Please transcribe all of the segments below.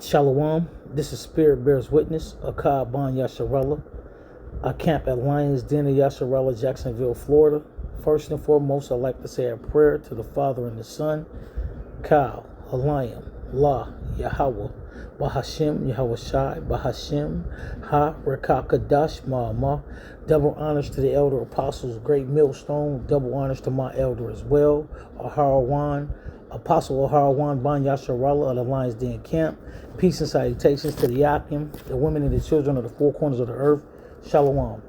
Shalom. This is Spirit Bears Witness, Akkad Bon Yasharella. I camp at Lions Den of Yasharella, Jacksonville, Florida. First and foremost, I'd like to say a prayer to the Father and the Son, Kal, Halayim, La, Yahweh, Bahashim, Yahweh Shai, Bahashim, Ha, Rekah Kadash, Ma'amah. Double honors to the elder apostles, Great Millstone. Double honors to my elder as well, Aharawan, Apostle Aharawan Bon Yasharella of the Lions Den Camp. Peace and salutations to the Yakim, the women and the children of the four corners of the earth. Shalom.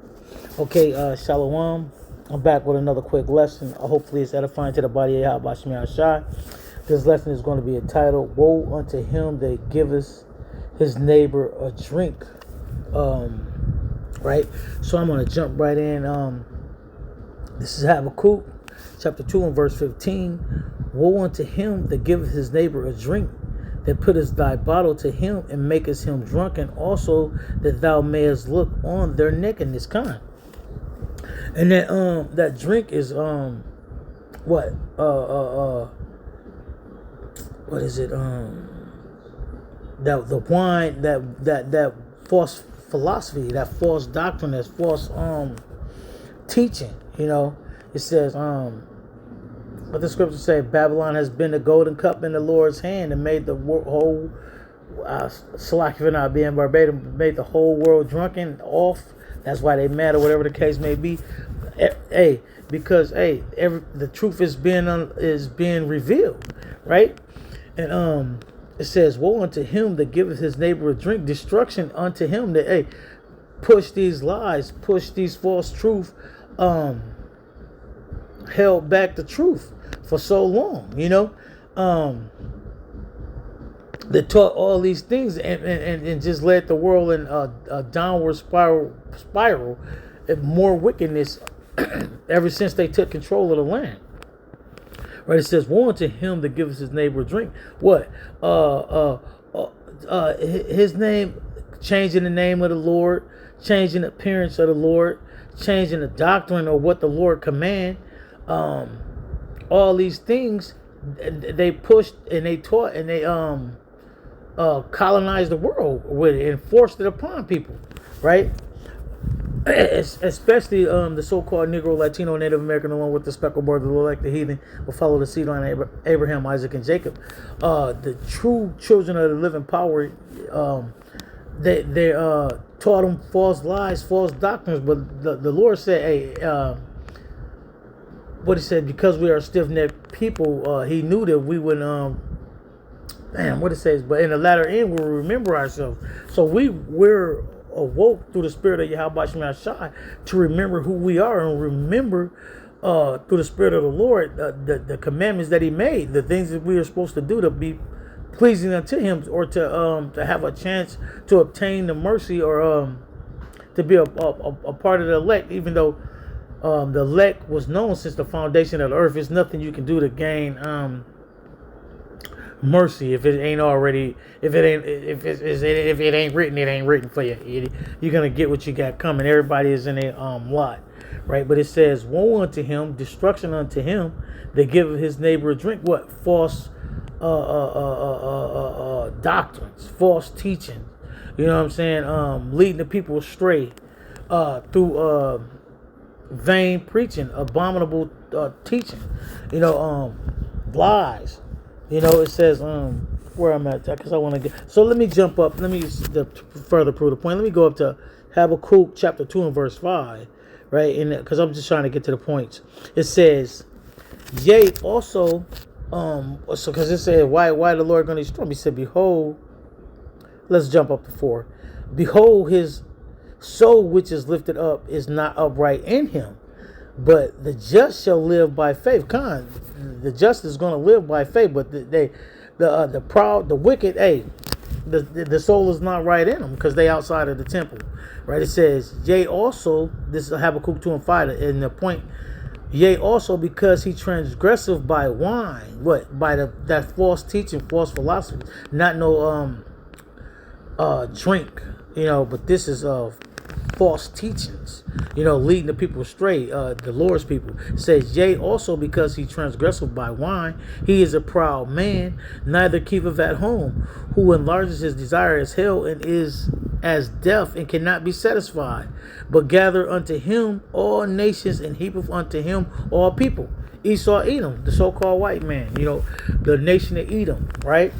Okay, Shalom. I'm back with another quick lesson. Hopefully it's edifying to the body of Yahweh Shemiah Shai. This lesson is going to be entitled, Woe unto him that giveth his neighbor a drink. Right? So I'm going to jump right in. This is Habakkuk, chapter 2 and verse 15. Woe unto him that giveth his neighbor a drink, that puttest thy bottle to him and makest him drunken, also that thou mayest look on their nakedness. Kind. And that drink is what is it? That the wine, that false philosophy, that false doctrine, that false teaching. You know, it says what the scriptures say, Babylon has been the golden cup in the Lord's hand and made the whole Salaki not being verbatim, made the whole world drunken off. That's why they mad, or whatever the case may be. Hey, because the truth is being revealed, right? And it says, woe unto him that giveth his neighbor a drink, destruction unto him that push these lies, push these false truth, held back the truth for so long, you know. They taught all these things and just led the world in a downward spiral and more wickedness ever since they took control of the land. Right? It says, woe unto him that giveth his neighbor a drink. What? His name, changing the name of the Lord, changing the appearance of the Lord, changing the doctrine of what the Lord command. All these things they pushed and they taught and they colonized the world with it and forced it upon people, right? Especially the so-called Negro, Latino, Native American, along with the speckled bird, the like the heathen, will follow the seed line of Abraham, Isaac, and Jacob. The true children of the living power, they taught them false lies, false doctrines. But the Lord said, what he said, because we are stiff-necked people, he knew that we would, what it says, but in the latter end, we'll remember ourselves. So we're awoke through the spirit of Yahweh Shemiah Shai to remember who we are and remember through the spirit of the Lord the commandments that he made, the things that we are supposed to do to be pleasing unto him, or to have a chance to obtain the mercy, or to be a part of the elect, even though the elect was known since the foundation of the earth. There's nothing you can do to gain mercy if it ain't already, if it ain't written, it ain't written for you. You're gonna get what you got coming. Everybody is in a lot, right? But it says, woe unto him, destruction unto him that giveth his neighbor a drink. What? False doctrines, false teaching. You know what I'm saying? Leading the people astray through vain preaching, abominable teaching, you know, lies. You know, it says where I'm at, because I want to get. So let me jump up. Let me further prove the point. Let me go up to Habakkuk chapter 2 and verse 5, right? And because I'm just trying to get to the points. It says, yea, also, so because it said, why the Lord going to destroy him? He said, behold, let's jump up to 4. Behold, his soul which is lifted up is not upright in him, but the just shall live by faith. The just is going to live by faith, but the proud, the wicked, the soul is not right in them because they outside of the temple, right? It says, yea, also, this is Habakkuk 2 and 5, and the point, yea, also, because he transgressive by wine, what? By that false teaching, false philosophy, not no drink, you know, but this is false teachings, leading the people astray, the Lord's people. It says, yea, also because he transgresseth by wine, he is a proud man, neither keepeth at home, who enlarges his desire as hell, and is as deaf, and cannot be satisfied, but gather unto him all nations, and heapeth unto him all people. Esau, Edom, the so-called white man, the nation of Edom, right?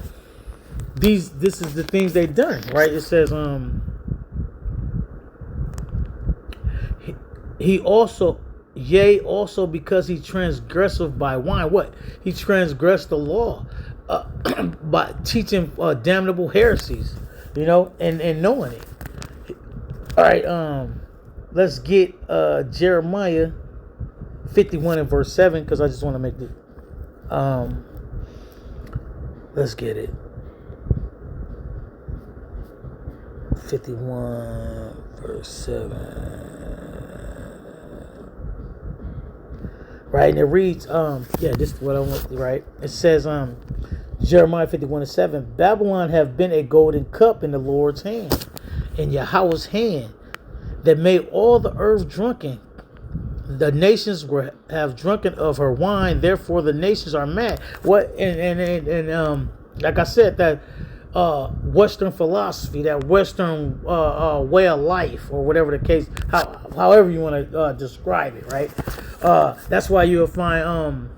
This is the things they done, right? It says, he also, yea, also because he transgresseth by wine. What? He transgressed the law by teaching damnable heresies, and knowing it. All right, let's get Jeremiah 51 and verse 7, because I just want to make it. Let's get it. 51 verse 7. Right, and it reads, this is what I want, right? It says, Jeremiah 51 and 7, Babylon have been a golden cup in the Lord's hand, in Yahweh's hand, that made all the earth drunken. The nations have drunken of her wine, therefore the nations are mad. What and like I said, that Western philosophy, that Western way of life, or whatever the case, however you want to describe it, right? That's why you'll find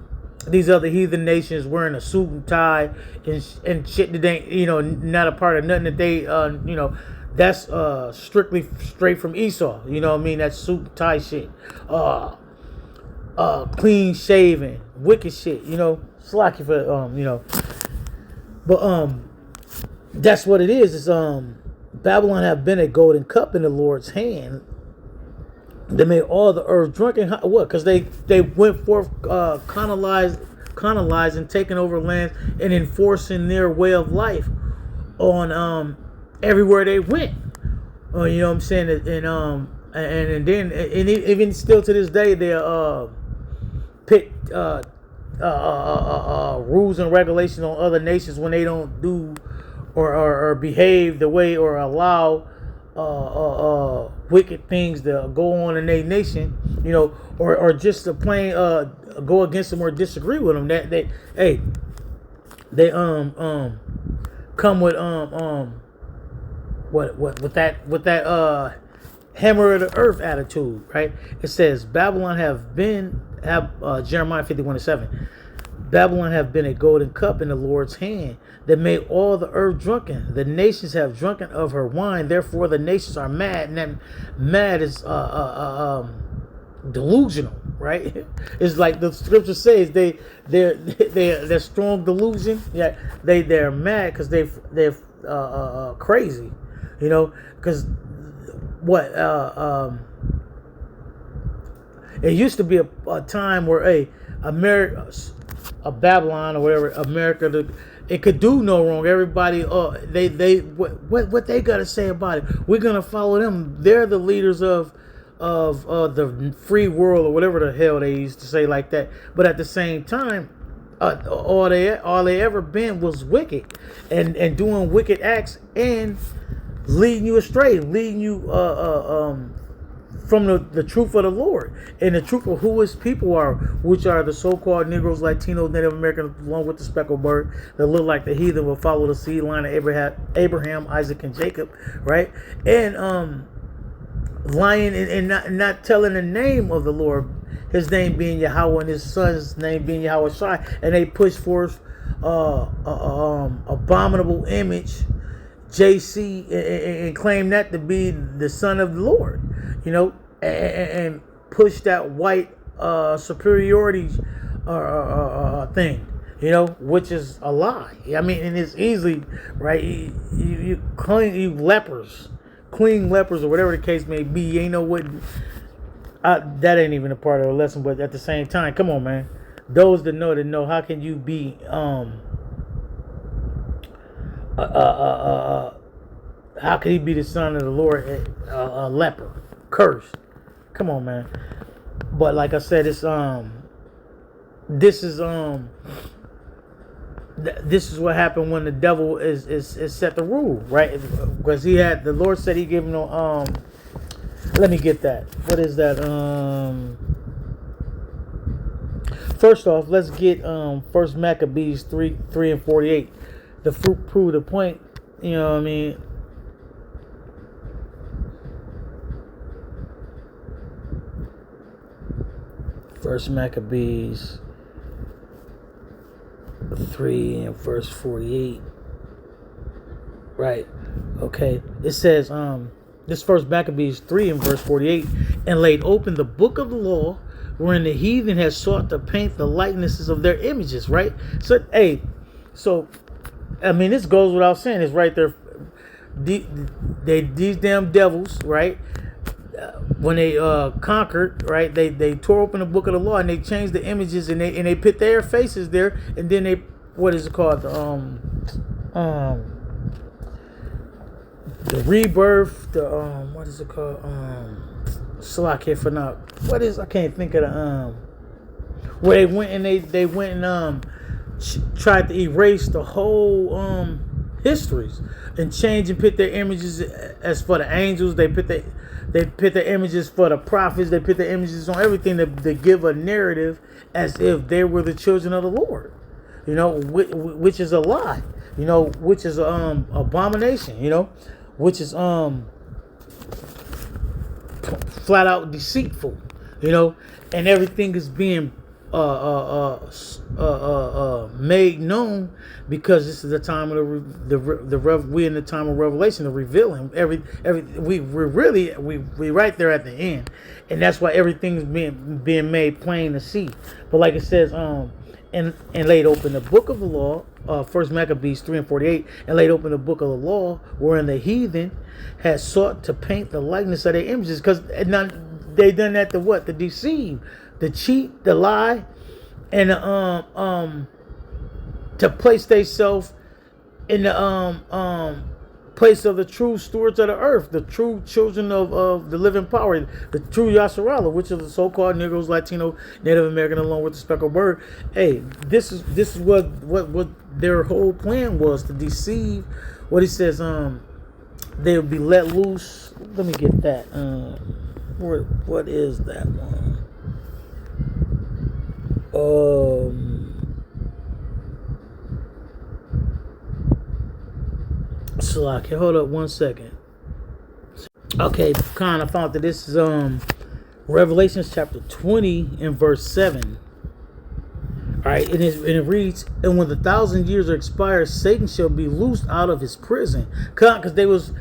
these other heathen nations wearing a suit and tie and shit that ain't not a part of nothing that they that's strictly straight from Esau. You know what I mean? That suit and tie shit. Clean shaven, wicked shit. Slacky for But that's what it is. It's Babylon have been a golden cup in the Lord's hand. They made all the earth drunken. What? Because they went forth colonizing, taking over lands, and enforcing their way of life on everywhere they went. You know what I'm saying? And then even still to this day, they pick rules and regulations on other nations when they don't do or behave the way, or allow wicked things to go on in their nation, or just to plain go against them or disagree with them. That they come with with that hammer of the earth attitude, right? It says Babylon have Jeremiah 51 and 7. Babylon have been a golden cup in the Lord's hand, that made all the earth drunken. The nations have drunken of her wine, therefore the nations are mad. And that mad is delusional, right? It's like the scripture says, they're strong delusion. Yeah, they're mad because they're crazy, because what it used to be a time where Babylon or whatever, America, it could do no wrong. Everybody, what they got to say about it? We're gonna follow them. They're the leaders of the free world, or whatever the hell they used to say like that. But at the same time, all they ever been was wicked, and doing wicked acts, and leading you astray, leading you from the truth of the Lord, and the truth of who his people are, which are the so-called Negroes, Latinos, Native Americans, along with the speckled bird, that look like the heathen will follow the seed line of Abraham, Isaac, and Jacob, right? And lying and not telling the name of the Lord, his name being Yahweh and his son's name being Yahweh Shai, and they push forth abominable image, JC, and claim that to be the son of the Lord, and push that white superiority thing, which is a lie. I mean, and it's easily, right? You clean lepers, or whatever the case may be. You ain't know what. That ain't even a part of the lesson, but at the same time, come on, man. Those that know. How can you be how can he be the son of the Lord, a leper, cursed? Come on, man. But like I said, it's this is what happened when the devil is set the rule, right? Because the Lord said he gave him Let me get that. What is that? First off, let's get First Maccabees 3:3 and 48. The fruit prove the point. You know what I mean? First Maccabees 3 and verse 48. Right. Okay. It says, this First Maccabees 3 and verse 48, and laid open the book of the law, wherein the heathen has sought to paint the likenesses of their images. Right. So, hey, I mean, this goes without saying. It's right there. These damn devils, right? When they conquered, right? They tore open the book of the law and they changed the images and they put their faces there, and then they, what is it called? The rebirth, what is it called? Slack for now. What is, I can't think of the where they went and they went and tried to erase the whole histories and change and put their images as for the angels. They put their images for the prophets. They put their images on everything to give a narrative as if they were the children of the Lord. You know, which is a lie. You know, which is abomination. You know, which is flat out deceitful. You know, and everything is being made known because this is the time of we in the time of revelation, of revealing we right there at the end, and that's why everything's being made plain to see. But like it says, and laid open the book of the law, First Maccabees 3 and 48, and laid open the book of the law, wherein the heathen had sought to paint the likeness of their images, because they done that to what? To deceive, to cheat, to lie, and to place themselves in the place of the true stewards of the earth, the true children of the living power, the true Yasharala, which are the so-called Negroes, Latino, Native American, along with the speckled bird. Hey, this is what their whole plan was, to deceive. What he says, they would be let loose. Let me get that. What is that one? Slack, hold up 1 second. Okay, Khan, I found that this is Revelations chapter 20 and verse 7. Alright, and it reads, and when the 1,000 years are expired, Satan shall be loosed out of his prison. Because they was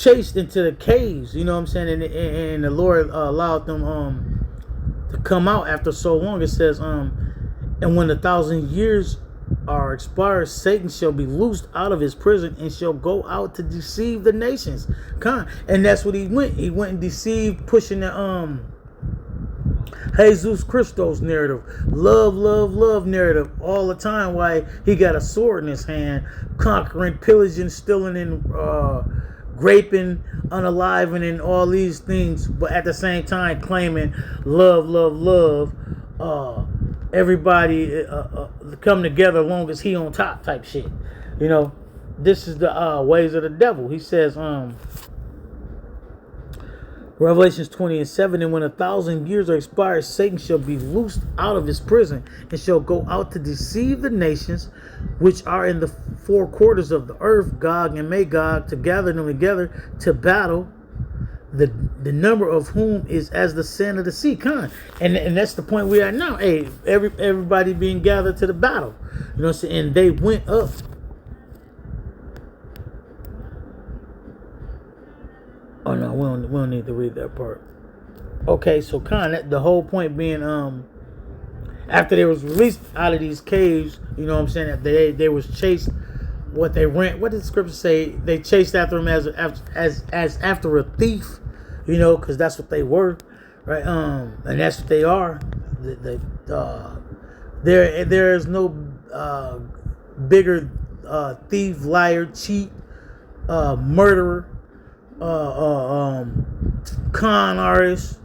chased into the caves, you know what I'm saying? And the Lord allowed them to come out after so long. It says, and when the 1,000 years are expired, Satan shall be loosed out of his prison and shall go out to deceive the nations. And that's what he went. He went and deceived, pushing the Jesus Christos narrative, love narrative all the time. Why he got a sword in his hand, conquering, pillaging, stealing, and raping, unaliving, and all these things, but at the same time claiming love. Everybody come together as long as he on top type shit. You know, this is the ways of the devil. He says, Revelations 20 and 7, and when 1,000 years are expired, Satan shall be loosed out of his prison and shall go out to deceive the nations which are in the four quarters of the earth, Gog and Magog, to gather them together to battle, the number of whom is as the sand of the sea. And that's the point we are now. Hey, everybody being gathered to the battle. You know what I'm saying? And they went up. Oh no, we don't need to read that part. Okay, so the whole point being, after they was released out of these caves, you know what I'm saying, that they was chased. What did the scripture say? They chased after him as after a thief, you know, because that's what they were, right? And that's what they are. There is no bigger thief, liar, cheat, murderer, con artist,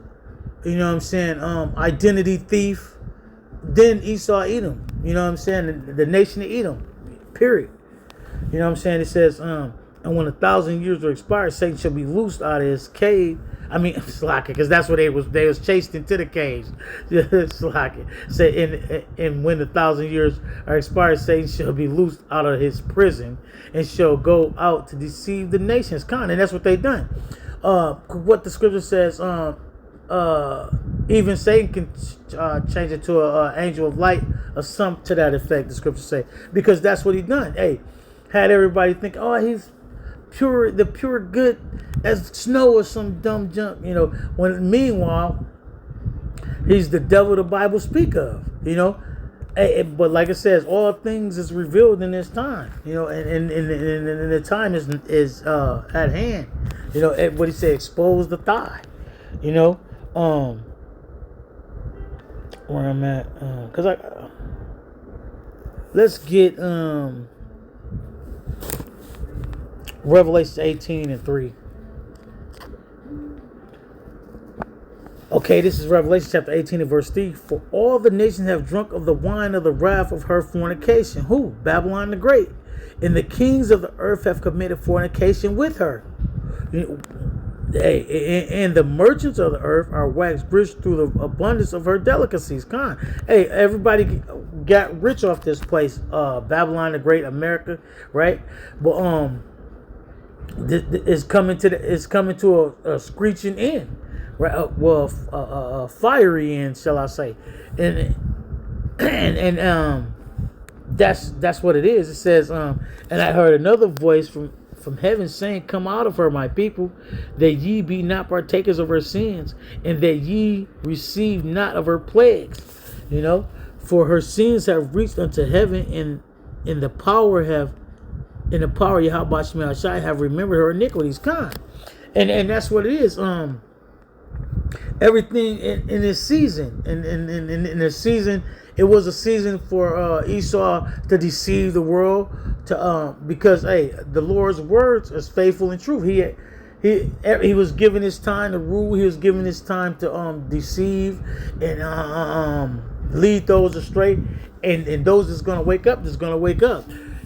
you know what I'm saying, identity thief, than Esau Edom. You know what I'm saying? The nation of Edom. Period. You know what I'm saying? It says, And when 1,000 years are expired, Satan shall be loosed out of his cave. I mean, it's like it, because that's what they was chased into the caves. It's like it. Say, and when the 1,000 years are expired, Satan shall be loosed out of his prison and shall go out to deceive the nations. And that's what they done. What the scripture says, even Satan can change it to an angel of light or something to that effect. The scripture say, because that's what he done. Hey, had everybody think, oh, he's the pure good as snow or some dumb junk, when meanwhile he's the devil the Bible speak of, but like it says, all things is revealed in this time, and the time is at hand, what he said, expose the thigh, where I'm at, because let's get Revelation 18:3. Okay, this is Revelation chapter 18 and verse 3. For all the nations have drunk of the wine of the wrath of her fornication. Who? Babylon the Great. And the kings of the earth have committed fornication with her. And the merchants of the earth are waxed rich through the abundance of her delicacies. Hey, everybody got rich off this place. Babylon the Great, America, right? But it's coming to a screeching end, right? Well, a fiery end, shall I say? And that's what it is. It says, and I heard another voice from heaven saying, "Come out of her, my people, that ye be not partakers of her sins, and that ye receive not of her plagues." For her sins have reached unto heaven, and in the power of Yahweh Shai have remembered her iniquities. And that's what it is. Everything in this season, in this season, it was a season for Esau to deceive the world, because the Lord's words is faithful and true. He was given his time to rule. He was given his time to deceive and lead those astray, and those that's going to wake up,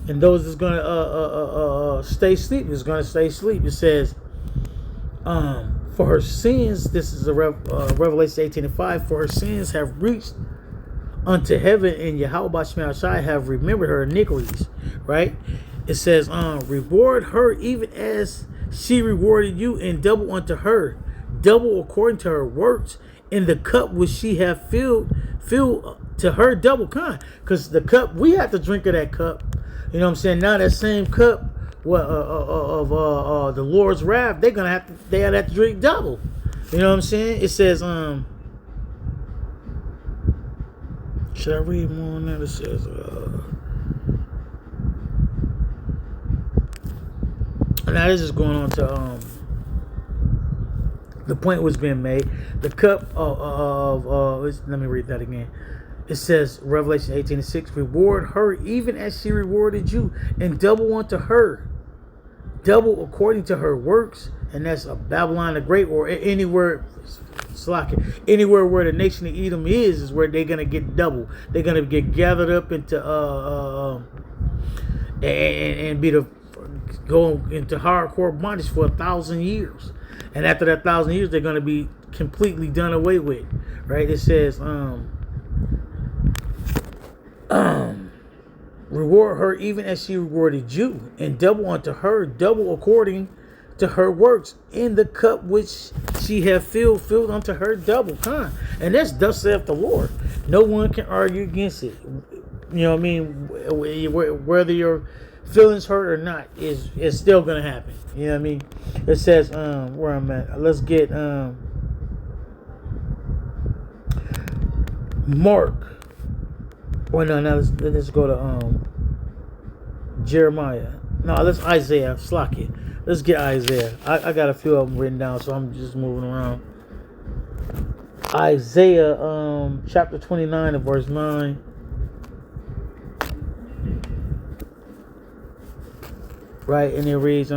and those that's going to stay asleep is going to stay asleep. It says, for her sins, this is a Revelation 18:5. For her sins have reached unto heaven, and Yahweh Shai have remembered her iniquities. Right? It says, reward her even as she rewarded you, and double unto her, double according to her works, in the cup which she have filled to her double. Because the cup, we have to drink of that cup. You know what I'm saying? Now that same cup of the Lord's wrath, they have to drink double. You know what I'm saying? It says, should I read more on that? It says, now this is going on to the point was being made. The cup let me read that again. It says, Revelation 18:6, reward her even as she rewarded you, and double unto her, double according to her works. And that's a Babylon the Great, or anywhere where the nation of Edom is where they're gonna get double. They're gonna get gathered up into and be go into hardcore bondage for 1,000 years. And after that 1,000 years, they're gonna be completely done away with. Right? It says, reward her even as she rewarded you, and double unto her, double according to her works, in the cup which she have filled unto her double. And that's thus saith the Lord. No one can argue against it. You know what I mean? Whether your feelings hurt or not, is still gonna happen. You know what I mean? It says, where I'm at. Let's get Mark. Well, no, let's go to Jeremiah. No, let's Isaiah. Slack it. Let's get Isaiah. I got a few of them written down, so I'm just moving around. Isaiah chapter 29 and verse 9. Right, and it reads,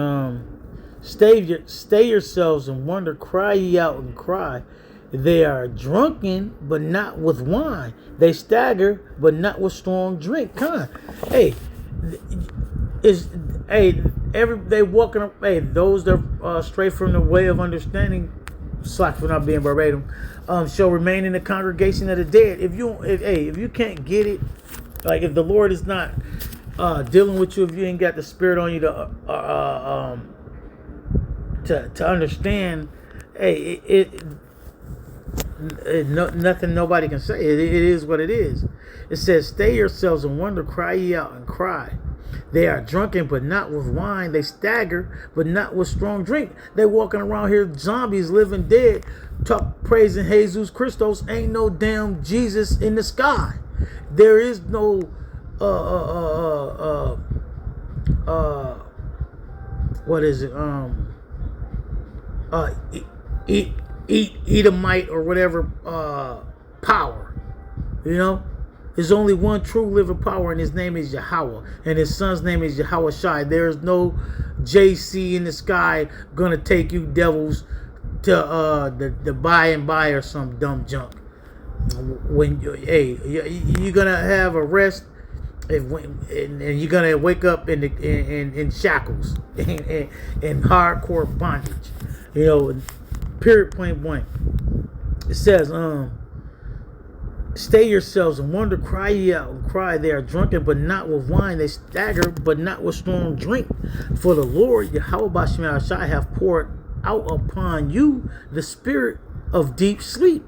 stay yourselves and wonder, cry ye out and cry. They are drunken, but not with wine. They stagger, but not with strong drink. they walking. Hey, those that stray from the way of understanding, slack for not being verbatim, shall remain in the congregation of the dead. If you can't get it, like if the Lord is not dealing with you, if you ain't got the Spirit on you to understand, hey, nothing nobody can say. It is what it is. It says, "Stay yourselves and wonder, cry ye out and cry. They are drunken, but not with wine. They stagger, but not with strong drink." They walking around here, zombies, living dead, talk praising Jesus Christos. Ain't no damn Jesus in the sky. There is no what is it? Edomite or whatever power. You know? There's only one true living power, and his name is Yahweh, and his son's name is Yahweh Shai. There is no JC in the sky gonna take you devils to the by and by or some dumb junk. When you're gonna have a rest, and you're gonna wake up in shackles in hardcore bondage. You know, period, point blank. It says, "Stay yourselves and wonder, cry ye out and cry. They are drunken, but not with wine. They stagger, but not with strong drink. For the Lord, Yahweh Bashim Shai, have poured out upon you the spirit of deep sleep,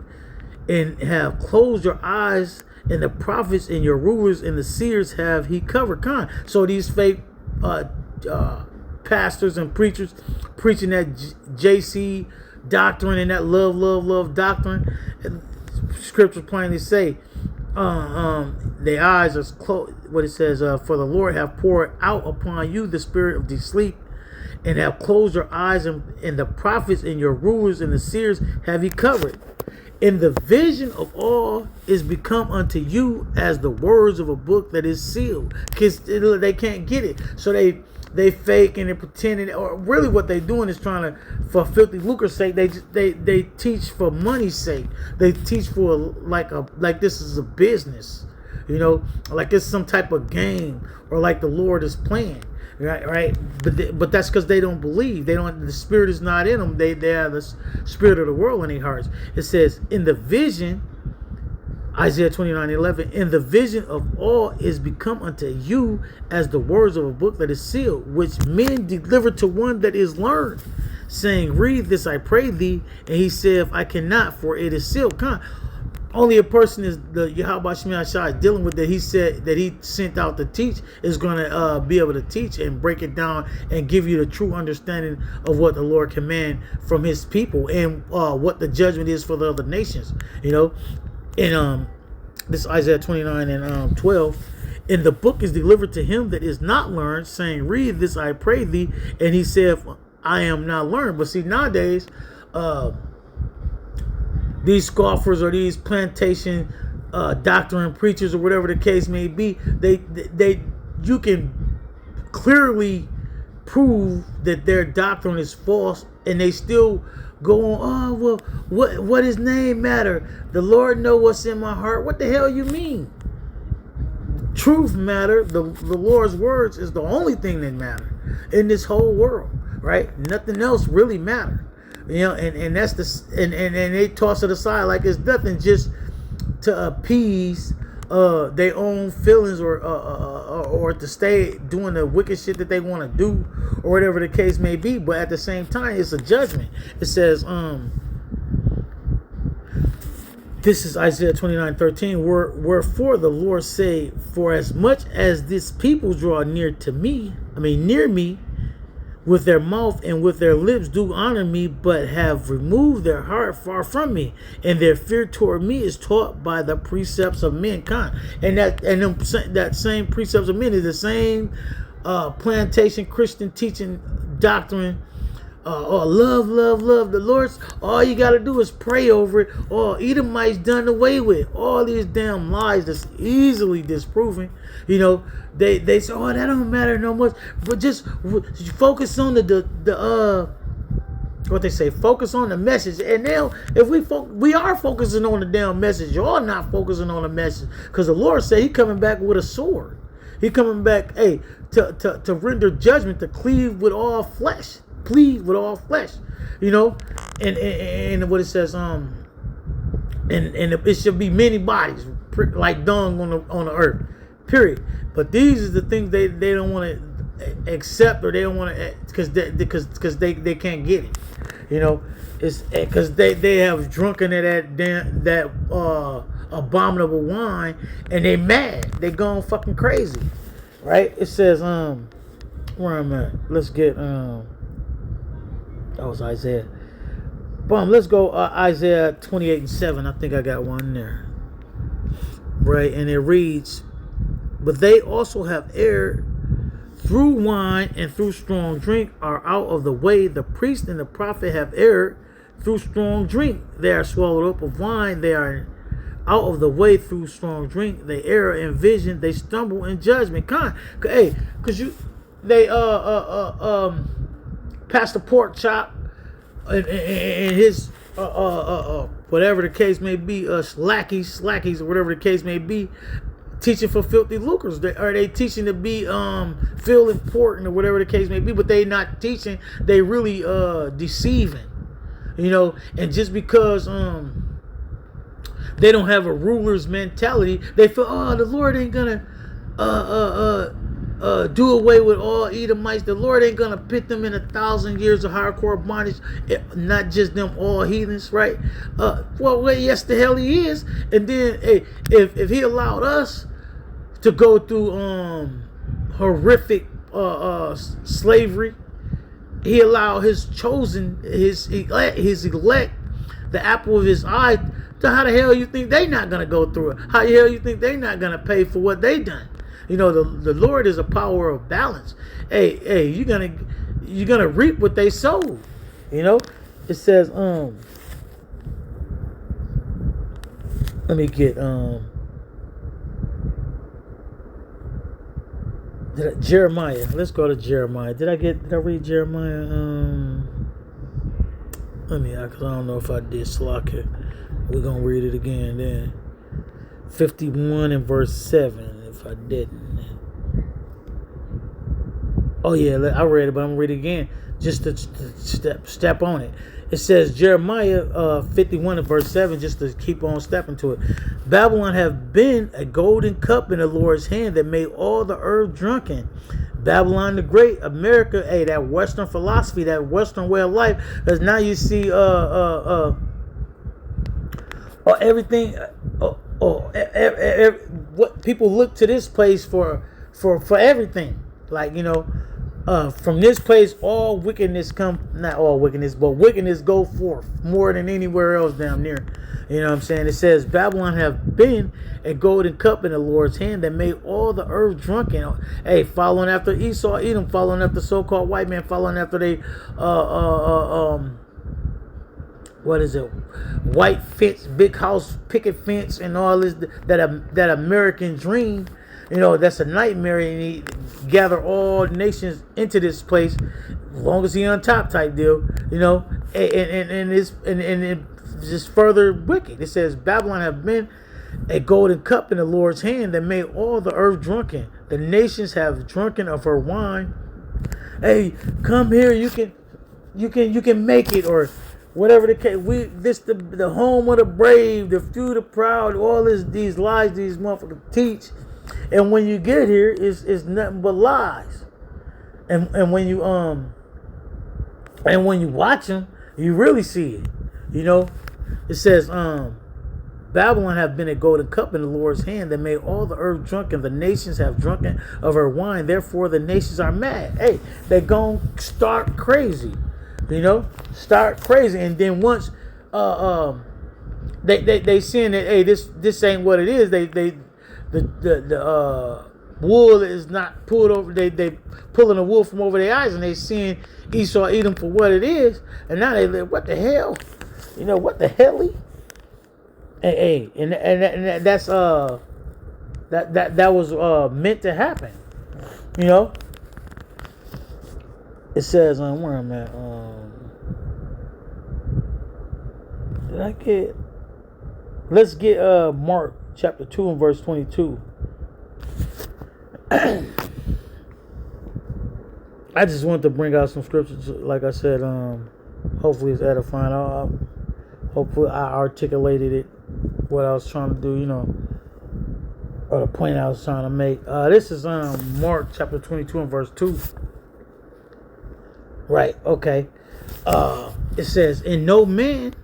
and have closed your eyes, and the prophets and your rulers and the seers have he covered." So these fake pastors and preachers preaching that JC doctrine and that love doctrine, scripture plainly say their eyes are closed. What it says, "For the Lord have poured out upon you the spirit of deep sleep, and have closed your eyes, and the prophets and your rulers and the seers have he covered. And the vision of all is become unto you as the words of a book that is sealed." Because they can't get it, so they fake and they're pretending, or really what they're doing is trying to, for filthy lucre's sake, they teach for money's sake. They teach for like this is a business, you know, like it's some type of game, or like the Lord is playing, right? But that's because they don't believe. The Spirit is not in them. They have the spirit of the world in their hearts. It says, in the vision, Isaiah 29:11, "In the vision of all is become unto you as the words of a book that is sealed, which men deliver to one that is learned, saying, Read this, I pray thee. And he saith, I cannot, for it is sealed." Only a person is the Yahweh Shemai Shai dealing with that. He said that he sent out to teach is going to be able to teach and break it down and give you the true understanding of what the Lord command from his people, and what the judgment is for the other nations. You know, in this Isaiah 29:12, "And the book is delivered to him that is not learned, saying, Read this, I pray thee. And he saith, I am not learned." But see, nowadays, these scoffers or these plantation doctrine preachers or whatever the case may be, you can clearly prove that their doctrine is false, and they still go on, "Oh, well, what his name matter? The Lord know what's in my heart." What the hell you mean? Truth matter. The Lord's words is the only thing that matter in this whole world, right? Nothing else really matter. You know, and that's and they toss it aside like it's nothing, just to appease their own feelings, or to stay doing the wicked shit that they want to do, or whatever the case may be. But at the same time, it's a judgment. It says, this is Isaiah 29:13, "Wherefore the Lord say, For as much as this people draw near me, with their mouth and with their lips do honor me, but have removed their heart far from me, and their fear toward me is taught by the precepts of mankind." And that same precepts of men is the same plantation Christian teaching doctrine. Love the Lord's. All you got to do is pray over it. Edomites done away with. All these damn lies that's easily disproven. You know, they say, "Oh, that don't matter no much." But just focus on the what they say, focus on the message. And now, if we are focusing on the damn message, y'all not focusing on the message, because the Lord said he coming back with a sword. He coming back, hey, to render judgment, to cleave with all flesh. Plead with all flesh. You know, and what it says, and it should be many bodies like dung on the earth. Period. But these are the things they don't want to accept, or they don't want to, because they can't get it. You know, it's because they have drunken that abominable wine, and they mad. They gone fucking crazy, right? It says where I'm at. Let's get that was Isaiah. Boom. Let's go Isaiah 28:7. I think I got one there, right? And it reads, "But they also have erred through wine and through strong drink are out of the way. The priest and the prophet have erred through strong drink. They are swallowed up of wine. They are out of the way through strong drink. They err in vision. They stumble in judgment." Hey, cause Pastor Pork Chop and his whatever the case may be, slackies or whatever the case may be, teaching for filthy lucres. Are they teaching to be feel important or whatever the case may be? But they not teaching. They really deceiving. You know, and just because they don't have a ruler's mentality, they feel, oh, the Lord ain't gonna do away with all Edomites. The Lord ain't gonna put them in 1,000 years of hardcore bondage. Not just them, all heathens, right? Well, yes, the hell he is. And then, hey, if he allowed us to go through horrific slavery, he allowed his chosen, his elect, the apple of his eye. So how the hell you think they not gonna go through it? How the hell you think they not gonna pay for what they done? You know, the Lord is a power of balance. Hey, you're gonna reap what they sowed. You know, it says let me get Jeremiah. Let's go to Jeremiah. Did I read Jeremiah? Because I don't know if I did. Slack it. We're gonna read it again then. 51 and verse 7. If I didn't. Oh yeah, I read it, but I'm gonna read it again just to step on it. It says Jeremiah 51 and verse 7, just to keep on stepping to it. Babylon have been a golden cup in the Lord's hand that made all the earth drunken. Babylon the Great, America, hey, that Western philosophy, that Western way of life. Because now you see everything. What people look to this place for everything. Like, you know, from this place, all wickedness not all wickedness, but wickedness go forth more than anywhere else down there. You know what I'm saying? It says, Babylon have been a golden cup in the Lord's hand that made all the earth drunken. Hey, following after Esau, Edom, following after so-called white man, following after they, what is it? White fence, big house, picket fence, and all this, that American dream. You know, that's a nightmare, and he gather all nations into this place, as long as he on top type deal, you know, and it's just further wicked. It says Babylon have been a golden cup in the Lord's hand that made all the earth drunken. The nations have drunken of her wine. Hey, come here, you can make it, or whatever the case. The home of the brave, the few, the proud, all these lies these motherfuckers teach. And when you get here, it's nothing but lies. And when you watch them, you really see it. You know, it says Babylon have been a golden cup in the Lord's hand that made all the earth drunken. The nations have drunken of her wine. Therefore, the nations are mad. Hey, they gon' start crazy. You know, start crazy, and then once they seeing that, hey, this ain't what it is. The wool is not pulled over. They pulling the wool from over their eyes, and they seeing Esau Edom for what it is, and now they live. What the hell? You know what the hell? Hey, and that's that was meant to happen. You know. It says where I'm at. Did I get? Let's get Mark chapter 2 and verse 22. I just wanted to bring out some scriptures. Like I said, hopefully it's edifying. Hopefully I articulated it, what I was trying to do, or the point I was trying to make. This is Mark chapter 22 and verse 2. Right, okay. It says, "And no man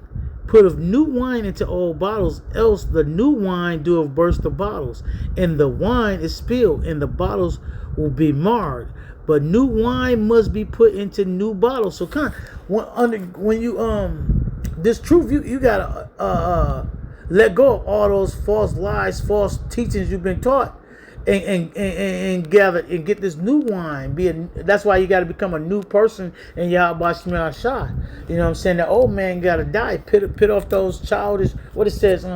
putteth new wine into old bottles, else the new wine doeth burst the bottles, and the wine is spilled, and the bottles will be marred. But new wine must be put into new bottles." So when you this truth, you gotta let go of all those false lies, false teachings you've been taught, and gather and get this new wine. That's why you got to become a new person in Yahweh Shema Shah. You know what I'm saying? The old man got to die. Pit off those childish. What it says,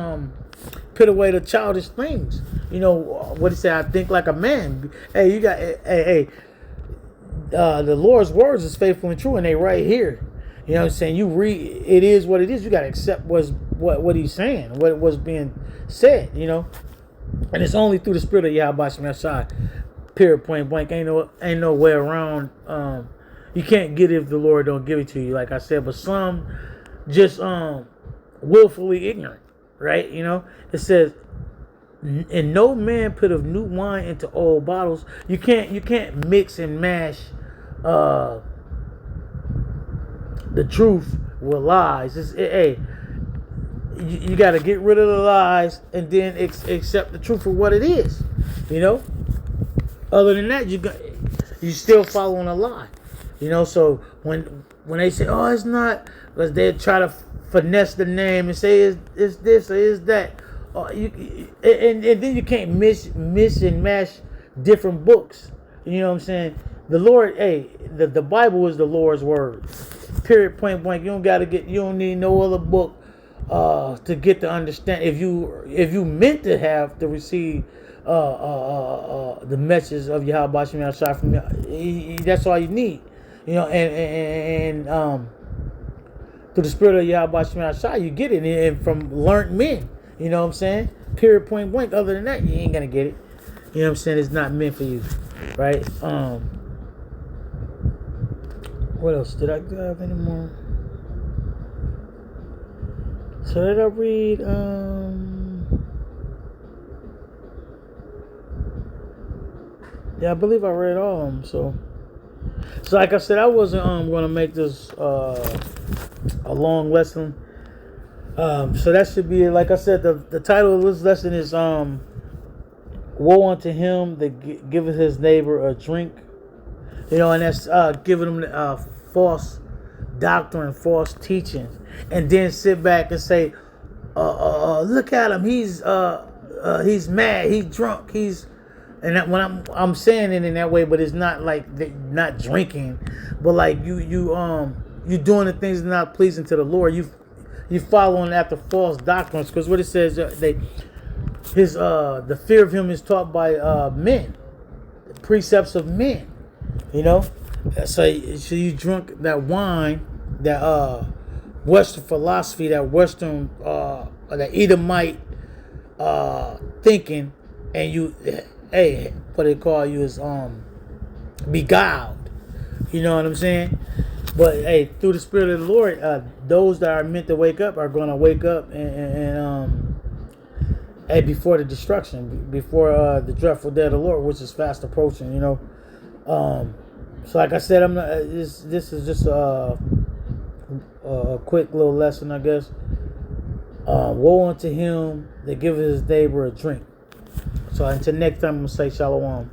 put away the childish things. What it say? I think like a man. Hey, you got the Lord's words is faithful and true, and they right here. You know what I'm saying? You read, it is what it is. You got to accept what he's saying, what's being said, And it's only through the spirit of Yahweh Shema Shai. Period, point blank. Ain't no way around. You can't get it if the Lord don't give it to you, like I said. But some just willfully ignorant, right? It says, "And no man put of new wine into old bottles." You can't mix and mash the truth with lies. You got to get rid of the lies and then accept the truth for what it is. Other than that, you still following a lie. So when they say, "Oh, it's not," because they try to finesse the name and say it's this or it's that, and then you can't miss and mash different books. You know what I'm saying? The Lord, the Bible is the Lord's word. Period, point blank. You don't need no other book to get to understand. If you meant to have to receive the message of Yahweh Shema Shai from that's all you need. And through the spirit of Yahweh Shema Shai, you get it, and from learned men. You know what I'm saying? Period, point blank. Other than that, you ain't gonna get it. You know what I'm saying? It's not meant for you, right? What else? Did I have any more? So did I read? Yeah, I believe I read all of them. So like I said, I wasn't going to make this a long lesson. So that should be it. Like I said, the title of this lesson is "Woe unto him that giveth his neighbor a drink." And that's giving them false doctrine, false teachings, and then sit back and say, "Look at him, he's mad, he's drunk, And that, when I'm saying it in that way, but it's not like not drinking, but like you doing the things not pleasing to the Lord. You following after false doctrines, because what it says, the fear of him is taught by men, the precepts of men. So you drunk that wine, that Western philosophy, that Western that Edomite thinking, and you, what they call you is beguiled. You know what I'm saying? But through the spirit of the Lord, those that are meant to wake up are going to wake up and before the destruction, before the dreadful day of the Lord, which is fast approaching. So like I said, I'm not. This is just a quick little lesson, I guess. Woe unto him that giveth his neighbor a drink. So until next time, I'm gonna say shalom.